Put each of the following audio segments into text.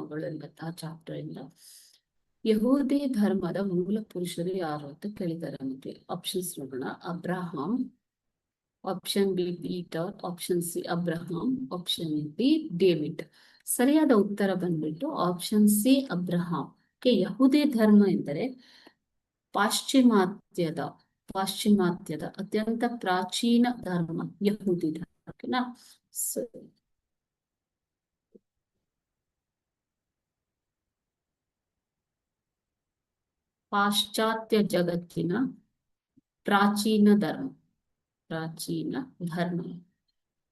ಧರ್ಮಗಳು ಎಂಬಂತಹ ಚಾಪ್ಟರ್ ಇಂದ ಯಹೂದಿ ಧರ್ಮದ ಮೂಲ ಪುರುಷರು ಯಾರು ಅಂತ ಕೇಳಿದ್ದಾರೆ ನಮಗೆ. ಆಪ್ಷನ್ಸ್ ನೋಡೋಣ. Abraham, option B Peter, option C Abraham, option B David. ಸರಿಯಾದ ಉತ್ತರ ಬಂದ್ಬಿಟ್ಟು ಆಪ್ಷನ್ ಸಿ ಅಬ್ರಹಾಂ. ಯಹೂದಿ ಧರ್ಮ ಎಂದರೆ ಪಾಶ್ಚಿಮಾತ್ಯದ ಅತ್ಯಂತ ಪ್ರಾಚೀನ ಧರ್ಮ ಯಹೂದಿ ಧರ್ಮ. ಓಕೆನಾ? ಪಾಶ್ಚಾತ್ಯ ಜಗತ್ತಿನ ಪ್ರಾಚೀನ ಧರ್ಮ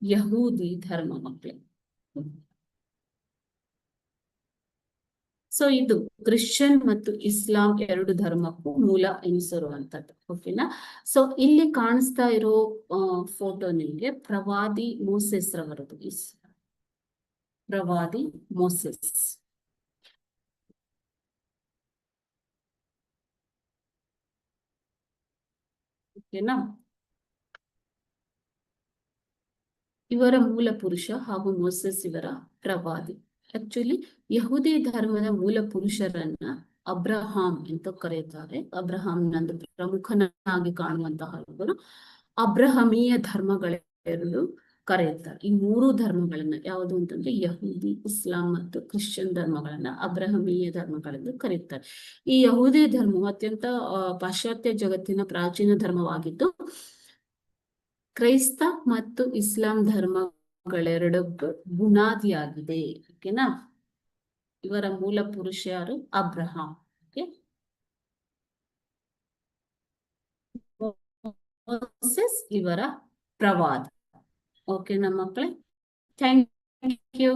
ಯಹೂದಿ ಧರ್ಮ ಮಕ್ಕಳೇ. ಸೊ ಇದು ಕ್ರಿಶ್ಚಿಯನ್ ಮತ್ತು ಇಸ್ಲಾಂ ಎರಡು ಧರ್ಮಕ್ಕೂ ಮೂಲ ಎನಿಸಿರುವಂತದ್ದು. ಓಕೆನಾ? ಸೊ ಇಲ್ಲಿ ಕಾಣಿಸ್ತಾ ಇರೋ ಫೋಟೋ ನಿಮ್ಗೆ ಪ್ರವಾದಿ ಮೋಸೆಸ್ ರವರದು. ಪ್ರವಾದಿ ಮೋಸೆಸ್. ಓಕೆನಾ? ಇವರ ಮೂಲ ಪುರುಷ ಹಾಗೂ ಮೋಸೆಸ್ ಇವರ ಪ್ರವಾದಿ. ಆಕ್ಚುಲಿ ಯಹೂದಿ ಧರ್ಮದ ಮೂಲ ಪುರುಷರನ್ನ ಅಬ್ರಹಾಂ ಅಂತ ಕರೆಯುತ್ತಾರೆ. ಅಬ್ರಹಾಂ ನಂದು ಪ್ರಮುಖನಾಗಿ ಕಾಣುವಂತಹ ಇವರು ಅಬ್ರಹಮೀಯ ಧರ್ಮಗಳೆರಡು ಕರೆಯುತ್ತಾರೆ. ಈ ಮೂರು ಧರ್ಮಗಳನ್ನ ಯಾವುದು ಅಂತಂದ್ರೆ ಯಹೂದಿ, ಇಸ್ಲಾಂ ಮತ್ತು ಕ್ರಿಶ್ಚಿಯನ್ ಧರ್ಮಗಳನ್ನ ಅಬ್ರಹಮೀಯ ಧರ್ಮಗಳೆಂದು ಕರೆಯುತ್ತಾರೆ. ಈ ಯಹೂದಿ ಧರ್ಮವು ಅತ್ಯಂತ ಪಾಶ್ಚಾತ್ಯ ಜಗತ್ತಿನ ಪ್ರಾಚೀನ ಧರ್ಮವಾಗಿದ್ದು ಕ್ರೈಸ್ತ ಮತ್ತು ಇಸ್ಲಾಂ ಧರ್ಮಗಳೆರಡು ಬುನಾದಿಯಾಗಿದೆ. ಓಕೆನಾ? ಇವರ ಮೂಲ ಪುರುಷ ಯಾರು? ಅಬ್ರಹಾಂ. ಓಕೆ, ಮೋಸೆಸ್ ಇವರ ಪ್ರವಾದ. ಓಕೆನಾ ಮಕ್ಕಳೇ? Thank you.